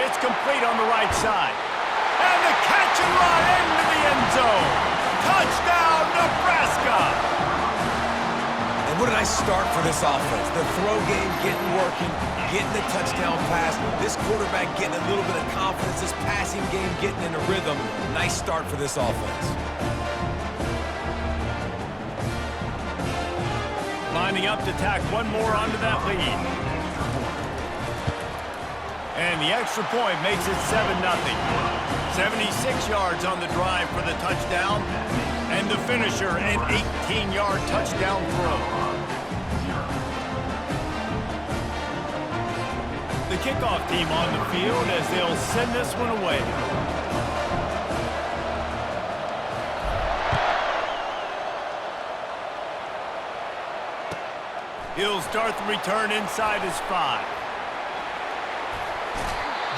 It's complete on the right side. And the catch and run into the end zone. Touchdown, Nebraska! And what a nice start for this offense. The throw game getting working, getting the touchdown pass. This quarterback getting a little bit of confidence. This passing game getting in a rhythm. Nice start for this offense. Lining up to tack one more onto that lead. And the extra point makes it 7-0. 76 yards on the drive for the touchdown. And the finisher, an 18-yard touchdown throw. The kickoff team on the field as they'll send this one away. He'll start the return inside his 5.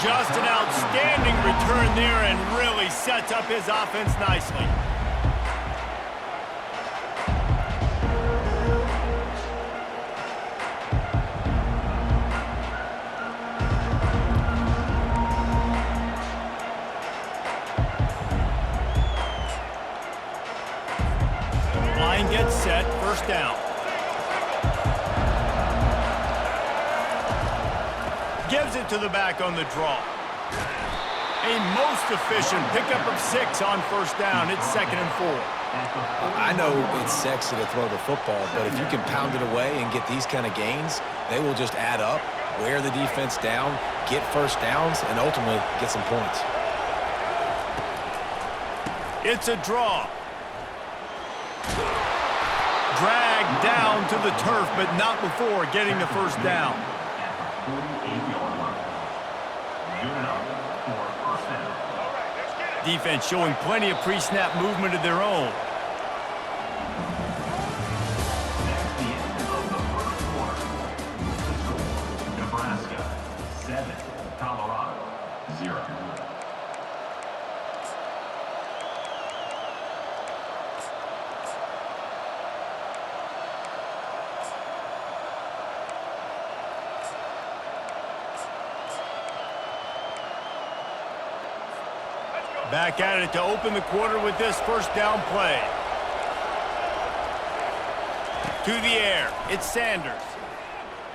Just an outstanding return there and really sets up his offense nicely. Line gets set, first down. Gives it to the back on the draw. A most efficient pickup of 6 on first down. It's 2nd and 4. I know it's sexy to throw the football, but if you can pound it away and get these kind of gains, they will just add up, wear the defense down, get first downs, and ultimately get some points. It's a draw. Dragged down to the turf, but not before getting the first down. Defense showing plenty of pre-snap movement of their own. Nebraska 7, Colorado 0. Back at it to open the quarter with this first down play. To the air, it's Sanders.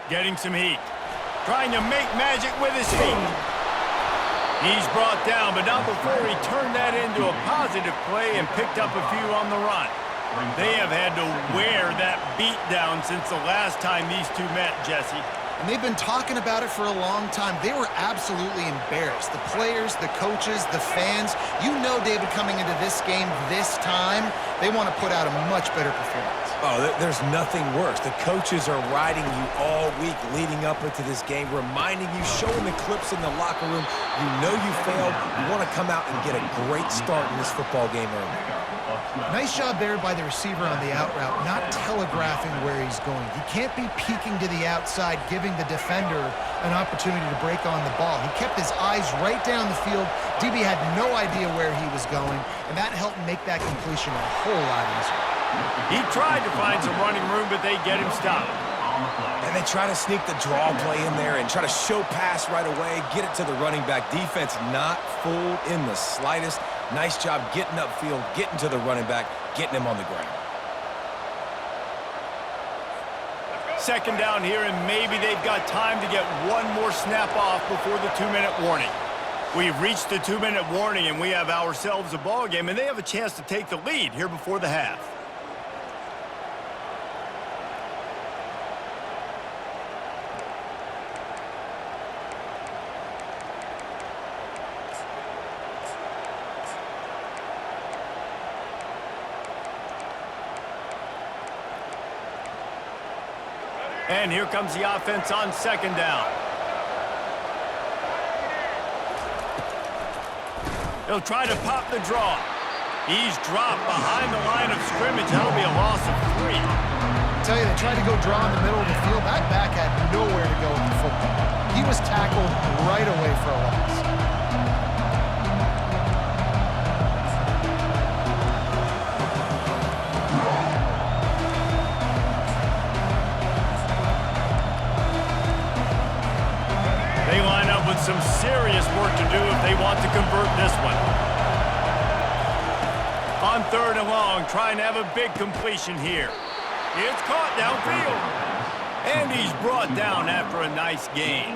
Getting some heat. Trying to make magic with his feet. He's brought down, but not before he turned that into a positive play and picked up a few on the run. They have had to wear that beat down since the last time these two met, Jesse. And they've been talking about it for a long time. They were absolutely embarrassed. The players, the coaches, the fans. You know, David, coming into this game this time, they want to put out a much better performance. Oh, there's nothing worse. The coaches are riding you all week leading up into this game, reminding you, showing the clips in the locker room. You know you failed. You want to come out and get a great start in this football game early. Nice job there by the receiver on the out route, not telegraphing where he's going. You can't be peeking to the outside, giving the defender an opportunity to break on the ball. He kept his eyes right down the field. DB had no idea where he was going, and that helped make that completion a whole lot easier. He tried to find some running room, but they get him stopped. And they try to sneak the draw play in there and try to show pass right away, get it to the running back. Defense not fooled in the slightest. Nice job getting upfield, getting to the running back, getting him on the ground. Second down here, and maybe they've got time to get one more snap off before the 2-minute warning. We've reached the 2-minute warning, and we have ourselves a ball game, and they have a chance to take the lead here before the half. And here comes the offense on second down. He'll try to pop the draw. He's dropped behind the line of scrimmage. That'll be a loss of 3. I tell you, they tried to go draw in the middle of the field. That back had nowhere to go with the football. He was tackled right away for a loss. some serious work to do if they want to convert this one. On 3rd and long, trying to have a big completion here. It's caught downfield. And he's brought down after a nice gain.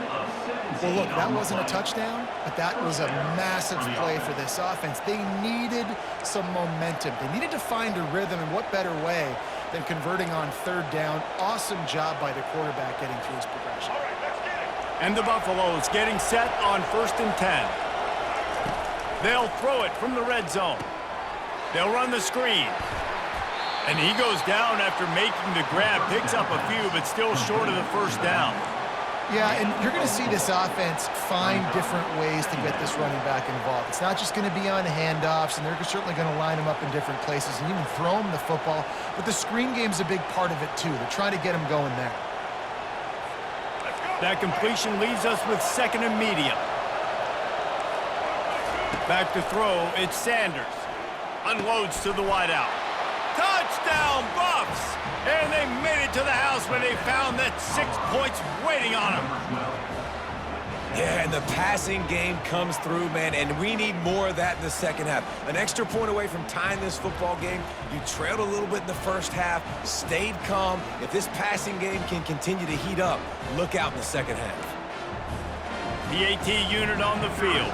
Well, look, that wasn't a touchdown, but that was a massive play for this offense. They needed some momentum. They needed to find a rhythm, and what better way than converting on 3rd down. Awesome job by the quarterback getting through his progression. All right, let's get it. And the Buffaloes getting set on 1st and 10. They'll throw it from the red zone. They'll run the screen. And he goes down after making the grab, picks up a few, but still short of the 1st down. Yeah, and you're going to see this offense find different ways to get this running back involved. It's not just going to be on handoffs, and they're certainly going to line him up in different places and even throw him the football. But the screen game's a big part of it, too. They're trying to get him going there. That completion leaves us with 2nd and medium. Back to throw, it's Sanders. Unloads to the wideout. Touchdown, Buffs! And they made it to the house when they found that 6 points waiting on them. Yeah, and the passing game comes through, man, and we need more of that in the second half. An extra point away from tying this football game. You trailed a little bit in the first half, stayed calm. If this passing game can continue to heat up, look out in the second half. The AT unit on the field.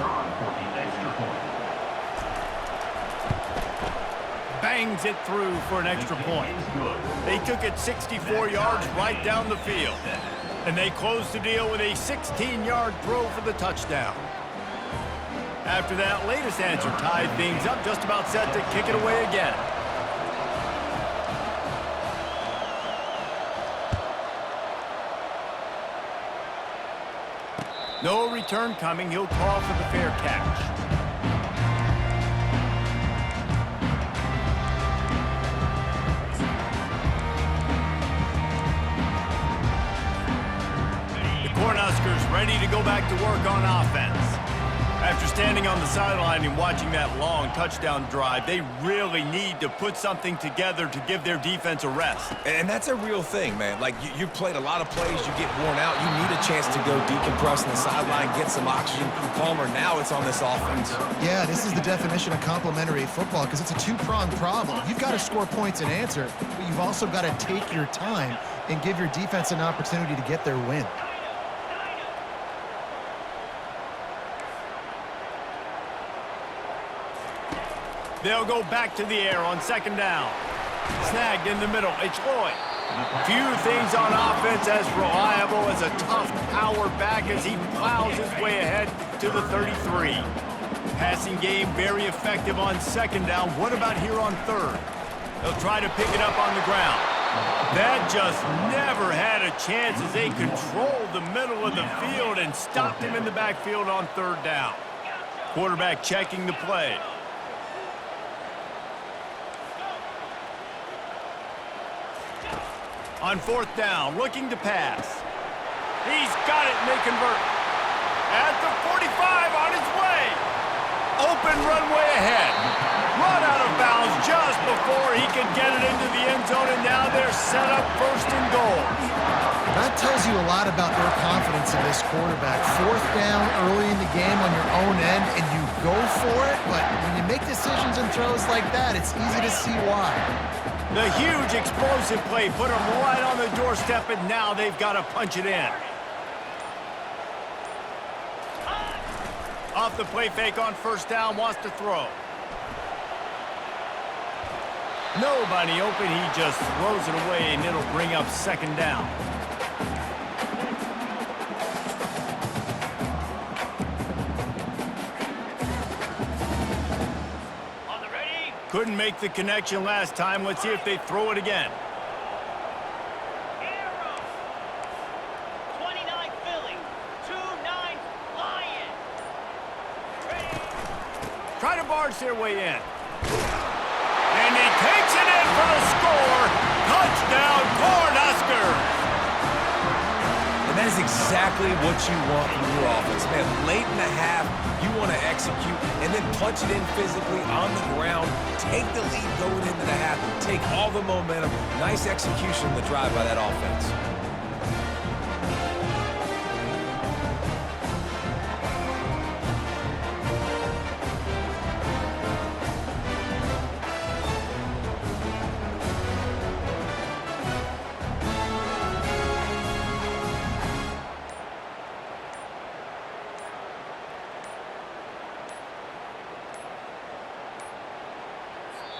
Bangs it through for an extra point. They took it 64 yards right down the field. And they closed the deal with a 16-yard throw for the touchdown. After that latest answer tied things up, just about set to kick it away again. No return coming. He'll call for the fair catch. Cornhuskers ready to go back to work on offense. After standing on the sideline and watching that long touchdown drive, they really need to put something together to give their defense a rest. And that's a real thing, man. Like, you played a lot of plays, you get worn out, you need a chance to go decompress on the sideline, get some oxygen. Palmer, now it's on this offense. Yeah, this is the definition of complementary football because it's a two-pronged problem. You've got to score points and answer, but you've also got to take your time and give your defense an opportunity to get their win. They'll go back to the air on 2nd down. Snagged in the middle. It's Lloyd. Few things on offense as reliable as a tough power back as he plows his way ahead to the 33. Passing game very effective on 2nd down. What about here on 3rd? They'll try to pick it up on the ground. That just never had a chance as they controlled the middle of the field and stopped him in the backfield on 3rd down. Quarterback checking the play. On 4th down, looking to pass. He's got it and they convert. At the 45 on his way. Open runway ahead. Run out of bounds just before he could get it into the end zone, and now they're set up 1st and goal. That tells you a lot about their confidence in this quarterback. 4th down early in the game on your own end, and you go for it, but when you make decisions and throws like that, it's easy to see why. The huge explosive play put them right on the doorstep, and now they've got to punch it in. Off the play fake on 1st down, wants to throw. Nobody open, he just throws it away, and it'll bring up 2nd down. Couldn't make the connection last time. Let's see if they throw it again. 29 Philly, 2-9 Lion. Ready? Try to barge their way in. And he takes it in for the score. Touchdown, Cornhuskers. And that is exactly what you want from your offense, man. Late in the half, you want to execute and then punch it in physically on the ground. Take the lead going into the half. Take all the momentum. Nice execution on the drive by that offense.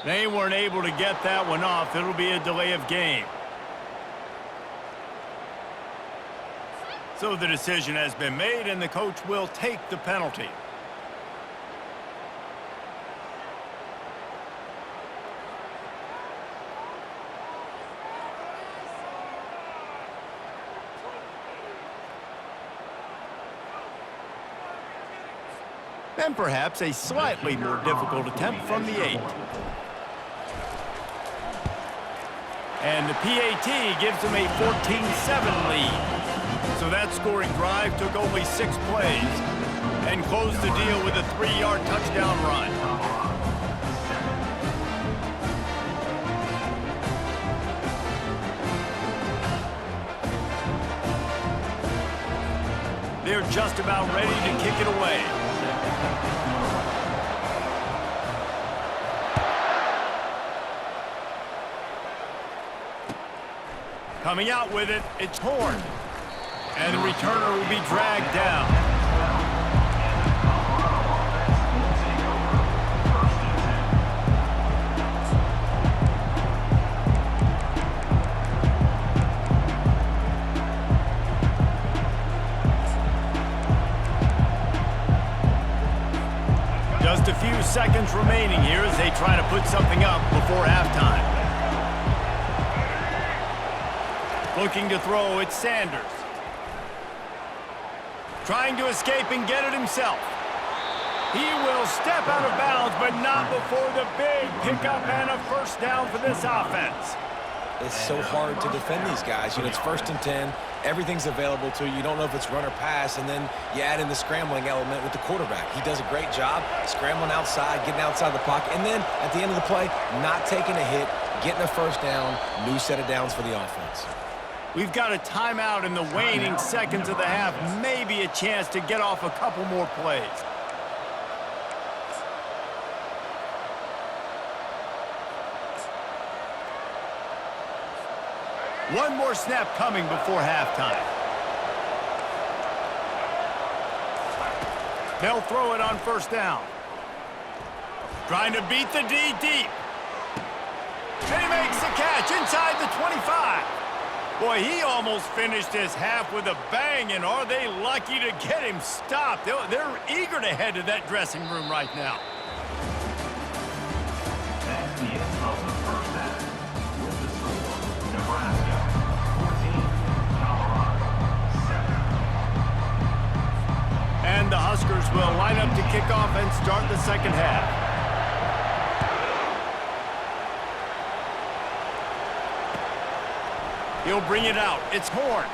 They weren't able to get that one off. It'll be a delay of game. So the decision has been made, and the coach will take the penalty. And perhaps a slightly more difficult attempt from the 8. And the PAT gives them a 14-7 lead. So that scoring drive took only 6 plays and closed the deal with a 3-yard touchdown run. They're just about ready to kick it away. Coming out with it, it's Horn. And the returner will be dragged down. Just a few seconds remaining here as they try to put something up before halftime. Looking to throw, it's Sanders. Trying to escape and get it himself. He will step out of bounds, but not before the big pickup and a first down for this offense. It's so hard to defend these guys. You know, it's 1st and 10. Everything's available to you. You don't know if it's run or pass, and then you add in the scrambling element with the quarterback. He does a great job scrambling outside, getting outside the pocket, and then at the end of the play, not taking a hit, getting a first down, new set of downs for the offense. We've got a timeout in the waning seconds of the half. Maybe a chance to get off a couple more plays. One more snap coming before halftime. They'll throw it on first down. Trying to beat the D deep. And he makes the catch inside the 25. Boy, he almost finished this half with a bang, and are they lucky to get him stopped? They're eager to head to that dressing room right now. That's the end of the first half. With the score, Nebraska 14, Colorado 7. And the Huskers will line up to kick off and start the second half. He'll bring it out. It's Horn.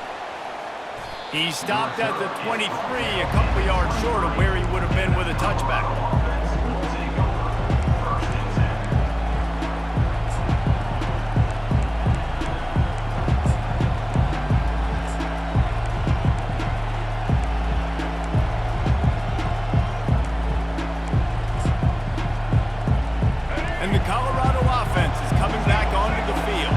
He stopped at the 23, a couple of yards short of where he would have been with a touchback. And the Colorado offense is coming back onto the field.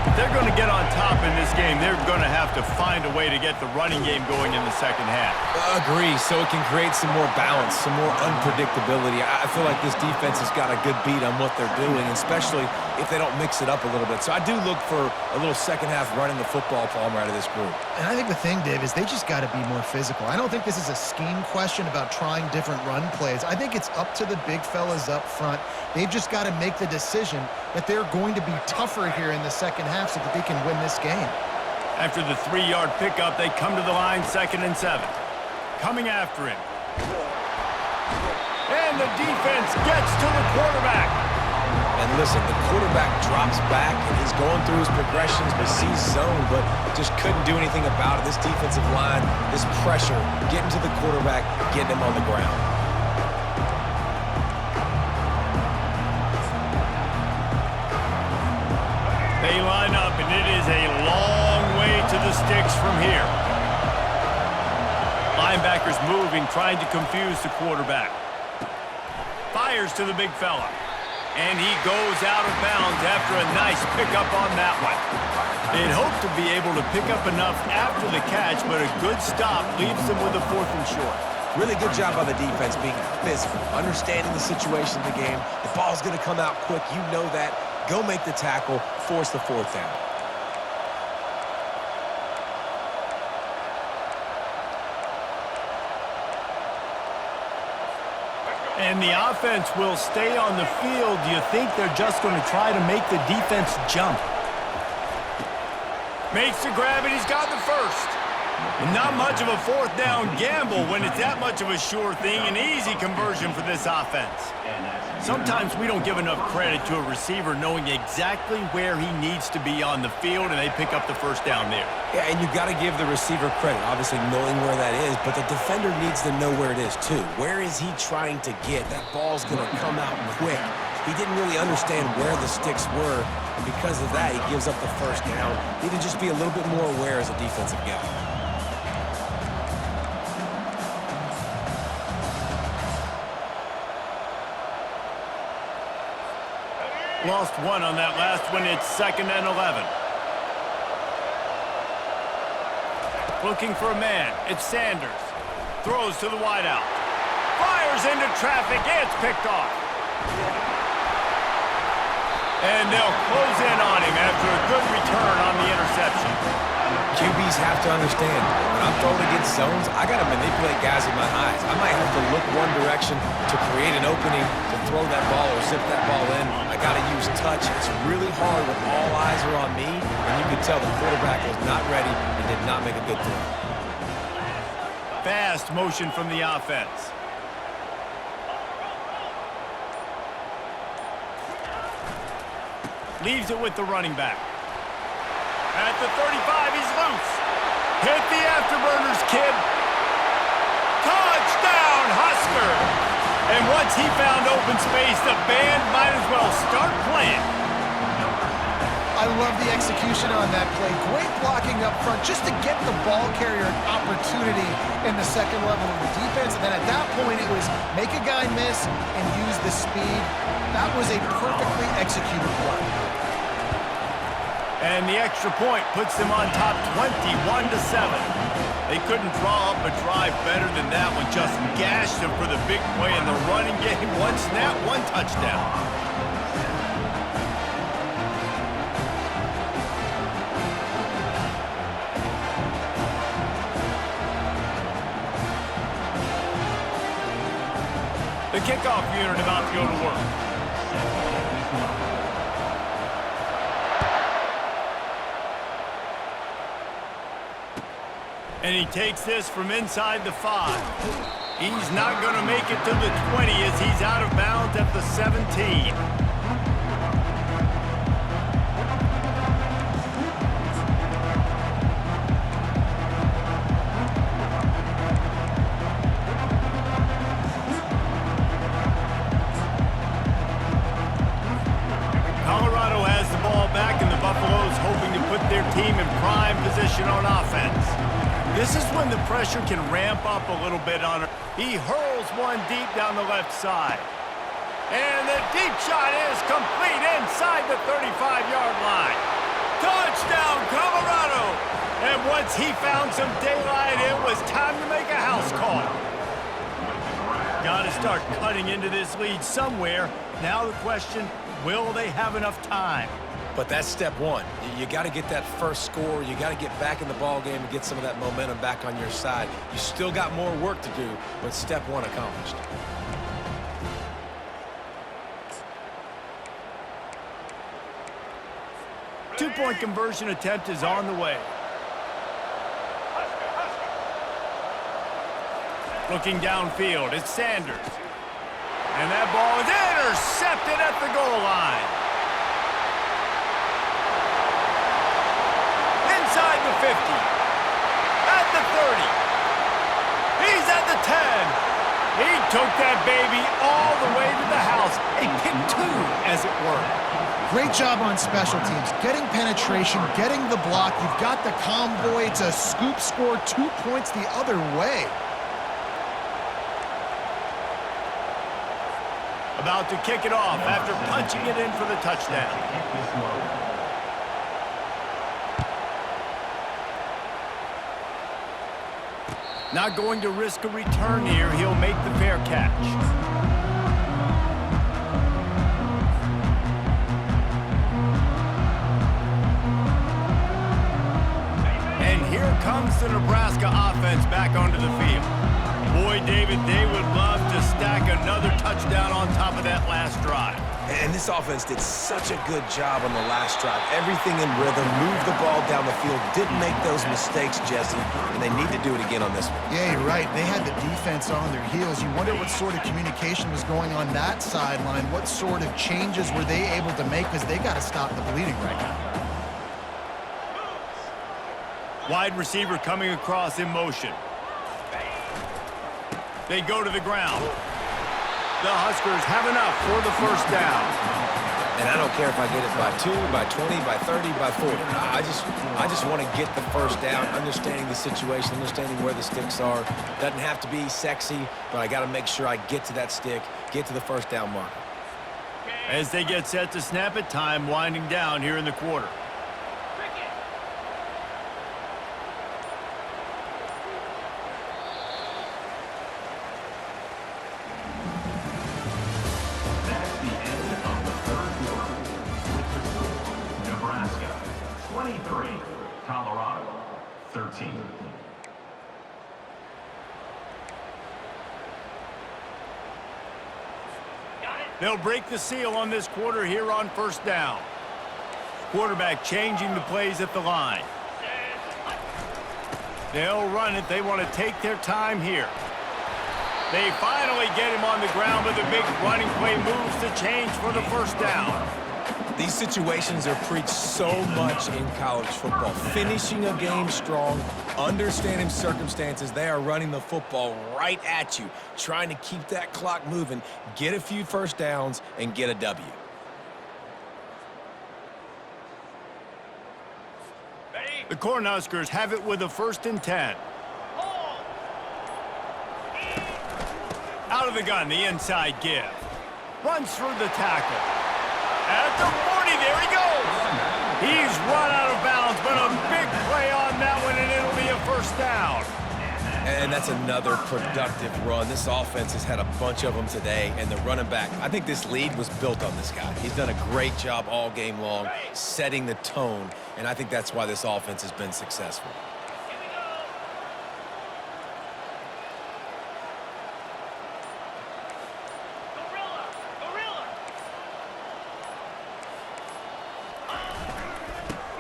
If they're going to get on top in this game, they're going to have to find a way to get the running game going in the second half. Agree, so it can create some more balance, some more unpredictability. I feel like this defense has got a good beat on what they're doing, especially if they don't mix it up a little bit. So I do look for a little second half running the football Palmer out of this group. And I think the thing, Dave, is they just got to be more physical. I don't think this is a scheme question about trying different run plays. I think it's up to the big fellas up front. They've just got to make the decision that they're going to be tougher here in the second half so that they can win this game. After the 3-yard pickup, they come to the line 2nd and 7. Coming after him. And the defense gets to the quarterback. And listen, the quarterback drops back, and he's going through his progressions, but sees zone, but just couldn't do anything about it. This defensive line, this pressure, getting to the quarterback, getting him on the ground. They line up, and it is a long way to the sticks from here. Linebackers moving, trying to confuse the quarterback. Fires to the big fella. And he goes out of bounds after a nice pickup on that one. They'd hoped to be able to pick up enough after the catch, but a good stop leaves them with a 4th and short. Really good job by the defense being physical, understanding the situation of the game. The ball's going to come out quick. You know that. Go make the tackle, force the fourth down. And the offense will stay on the field. Do you think they're just going to try to make the defense jump? Makes the grab, and he's got the first. And not much of a fourth down gamble when it's that much of a sure thing. An easy conversion for this offense. Sometimes we don't give enough credit to a receiver knowing exactly where he needs to be on the field, and they pick up the first down there. Yeah, and you've got to give the receiver credit, obviously knowing where that is, but the defender needs to know where it is too. Where is he trying to get? That ball's going to come out quick. He didn't really understand where the sticks were, and because of that, he gives up the first down. Need to just be a little bit more aware as a defensive guy. Lost one on that last one. It's 2nd and 11. Looking for a man. It's Sanders. Throws to the wideout. Fires into traffic. It's picked off. And they'll close in on him after a good return on the interception. QBs have to understand, when I'm throwing against zones, I got to manipulate guys with my eyes. I might have to look one direction to create an opening to throw that ball or zip that ball in. I got to use touch. It's really hard when all eyes are on me, and you can tell the quarterback was not ready and did not make a good throw. Fast motion from the offense. Leaves it with the running back. At the 35, he's loose. Hit the afterburners, kid. Touchdown, Husker! And once he found open space, the band might as well start playing. I love the execution on that play. Great blocking up front just to get the ball carrier an opportunity in the second level of the defense. And then at that point, it was make a guy miss and use the speed. That was a perfectly executed play. And the extra point puts them on top 21-7. They couldn't draw up a drive better than that one. Just gashed them for the big play in the running game. One snap, one touchdown. The kickoff unit about to go to work. And he takes this from inside the 5. He's not going to make it to the 20 as he's out of bounds at the 17. Colorado has the ball back, and the Buffaloes hoping to put their team in prime position on offense. This is when the pressure can ramp up a little bit on her. He hurls one deep down the left side. And the deep shot is complete inside the 35-yard line. Touchdown, Colorado! And once he found some daylight, it was time to make a house call. Got to start cutting into this lead somewhere. Now the question, will they have enough time? But that's step one. You got to get that first score. You got to get back in the ball game and get some of that momentum back on your side. You still got more work to do, but step one accomplished. Two-point conversion attempt is on the way. Looking downfield, it's Sanders. And that ball is intercepted at the goal line. Inside the 50. At the 30. He's at the 10. He took that baby all the way to the house. A pick 2, as it were. Great job on special teams. Getting penetration, getting the block. You've got the convoy. It's a scoop score, 2 points the other way. About to kick it off after punching it in for the touchdown. Not going to risk a return here. He'll make the fair catch. And here comes the Nebraska offense back onto the field. Boy, David, they would love to stack another touchdown on top of that last drive. And this offense did such a good job on the last drive. Everything in rhythm, moved the ball down the field, didn't make those mistakes, Jesse, and they need to do it again on this one. Yeah, you're right. They had the defense on their heels. You wonder what sort of communication was going on that sideline. What sort of changes were they able to make, because they got to stop the bleeding right now. Wide receiver coming across in motion. They go to the ground. The Huskers have enough for the first down. And I don't care if I get it by 2, by 20, by 30, by 40. I just want to get the first down, understanding the situation, understanding where the sticks are. Doesn't have to be sexy, but I got to make sure I get to that stick, get to the first down mark. As they get set to snap it, time winding down here in the quarter. That's the end of the third quarter. With the score, Nebraska 23, Colorado 13. They'll break the seal on this quarter here on first down. Quarterback changing the plays at the line. They'll run it. They want to take their time here. They finally get him on the ground, but the big running play moves the change for the first down. These situations are preached so much in college football. Finishing a game strong, understanding circumstances. They are running the football right at you, trying to keep that clock moving, get a few first downs, and get a W. The Cornhuskers have it with a 1st and 10. Out of the gun, the inside give. Runs through the tackle. At the 40, there he goes. He's run out of bounds, but a big play on that one, and it'll be a first down. And that's another productive run. This offense has had a bunch of them today, and the running back, I think this lead was built on this guy. He's done a great job all game long, setting the tone, and I think that's why this offense has been successful.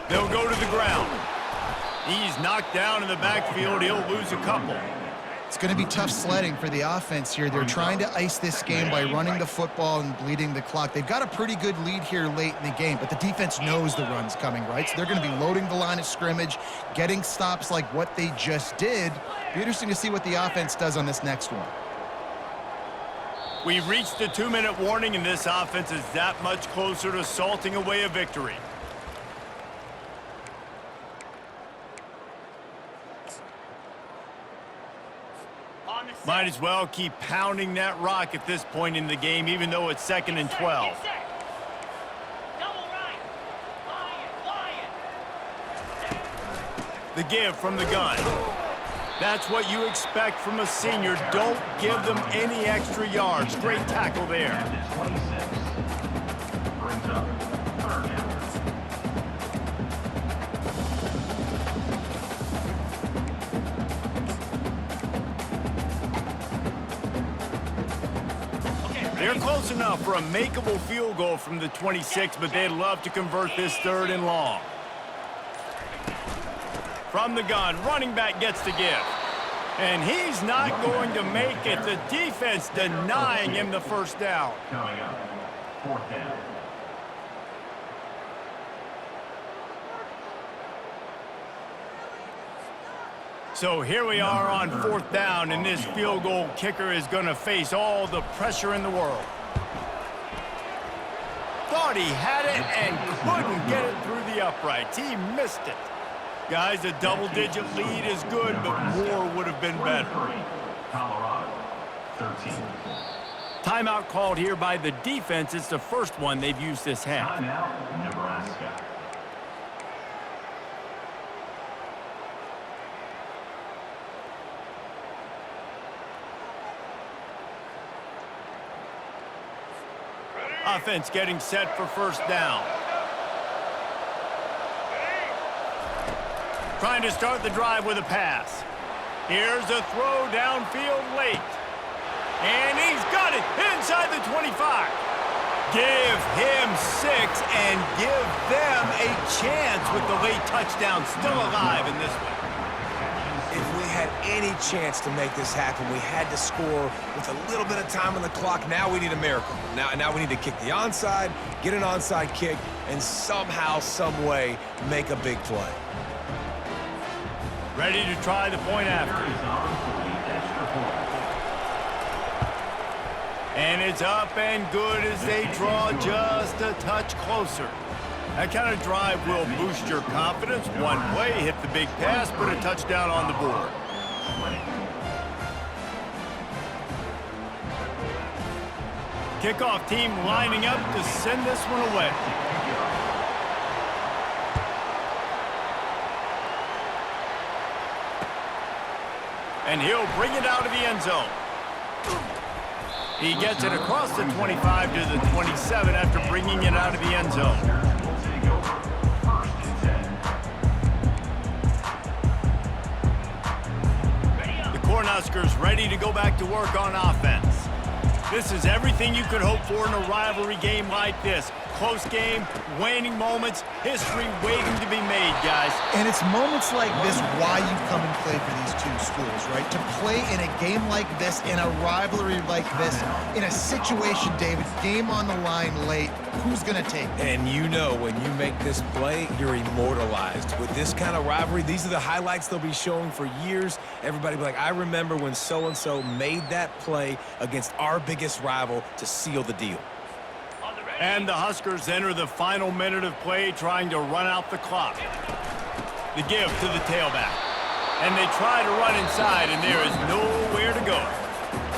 They'll go to the ground. He's knocked down in the backfield. He'll lose a couple. It's going to be tough sledding for the offense here. They're trying to ice this game by running the football and bleeding the clock. They've got a pretty good lead here late in the game, but the defense knows the run's coming, right? So they're going to be loading the line of scrimmage, getting stops like what they just did. Be interesting to see what the offense does on this next one. We've reached the 2-minute warning, and this offense is that much closer to salting away a victory. Might as well keep pounding that rock at this point in the game, even though it's 2nd and 12. The give from the gun. That's what you expect from a senior. Don't give them any extra yards. Great tackle there. And 26 brings up third down. They're close enough for a makeable field goal from the 26, but they'd love to convert this 3rd and long. From the gun, running back gets the give. And he's not going to make it. The defense denying him the first down. Coming up, 4th down. So here we are on 4th down, and this field goal kicker is going to face all the pressure in the world. Thought he had it and couldn't get it through the uprights. He missed it. Guys, a double-digit lead is good, but more would have been better. 23, Colorado 13. Timeout called here by the defense. It's the first one they've used this half. Timeout, Nebraska. Offense getting set for first down. Trying to start the drive with a pass. Here's a throw downfield late. And he's got it inside the 25. Give him 6 and give them a chance with the late touchdown still alive in this one. If we had any chance to make this happen, we had to score with a little bit of time on the clock. Now we need a miracle. Now we need to kick the onside, get an onside kick, and somehow, some way, make a big play. Ready to try the point after. And it's up and good as they draw just a touch closer. That kind of drive will boost your confidence. One play, hit the big pass, put a touchdown on the board. Kickoff team lining up to send this one away. And he'll bring it out of the end zone. He gets it across the 25 to the 27 after bringing it out of the end zone. The Cornhuskers ready to go back to work on offense. This is everything you could hope for in a rivalry game like this. Close game, waning moments, history waiting to be made, guys. And it's moments like this why you come and play for these two schools, right? To play in a game like this, in a rivalry like this, in a situation, David, game on the line late, who's going to take it? And you know when you make this play, you're immortalized. With this kind of rivalry, these are the highlights they'll be showing for years. Everybody will be like, I remember when so-and-so made that play against our biggest rival to seal the deal. And the Huskers enter the final minute of play trying to run out the clock. The give to the tailback. And they try to run inside, and there is nowhere to go.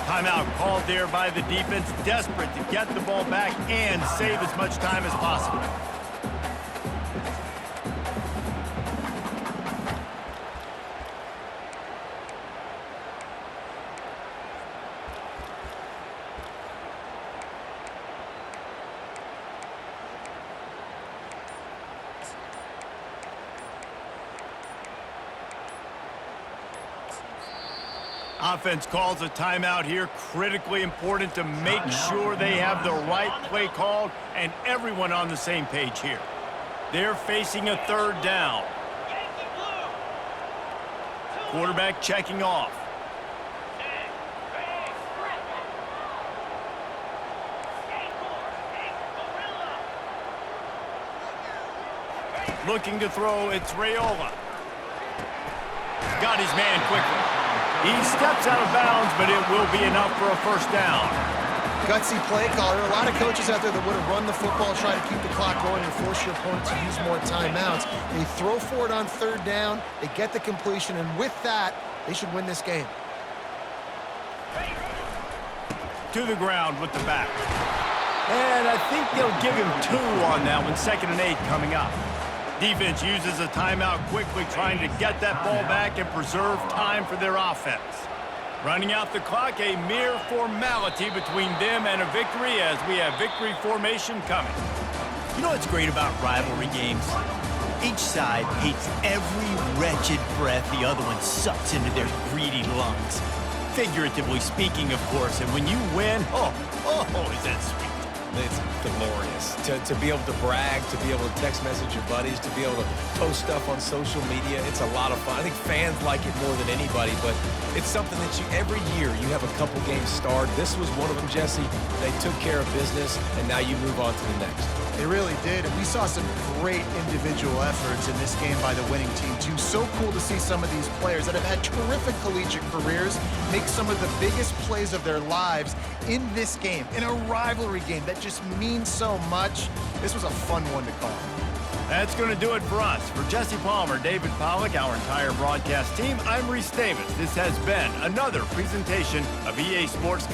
Timeout called there by the defense, desperate to get the ball back and save as much time as possible. Offense calls a timeout here. Critically important to make sure they have the right play called and everyone on the same page here. They're facing a third down. Quarterback checking off. Looking to throw, it's Raiola. Got his man quickly. He steps out of bounds, but it will be enough for a first down. Gutsy play caller. A lot of coaches out there that would have run the football, try to keep the clock going and force your opponent to use more timeouts. They throw for it on third down, they get the completion, and with that, they should win this game. To the ground with the back. And I think they'll give him 2 on that one. 2nd and 8 coming up. Defense uses a timeout quickly, trying to get that ball back and preserve time for their offense. Running out the clock, a mere formality between them and a victory as we have victory formation coming. You know what's great about rivalry games? Each side hates every wretched breath the other one sucks into their greedy lungs. Figuratively speaking, of course, and when you win, oh, is that sweet. It's glorious to be able to brag, to be able to text message your buddies, to be able to post stuff on social media. It's a lot of fun. I think fans like it more than anybody, but it's something that every year you have a couple games starred. This was one of them, Jesse. They took care of business, and now you move on to the next. They really did, and we saw some great individual efforts in this game by the winning team, too. So cool to see some of these players that have had terrific collegiate careers make some of the biggest plays of their lives in this game, in a rivalry game that just means so much. This was a fun one to call. That's going to do it for us. For Jesse Palmer, David Pollack, our entire broadcast team, I'm Reese Davis. This has been another presentation of EA Sports.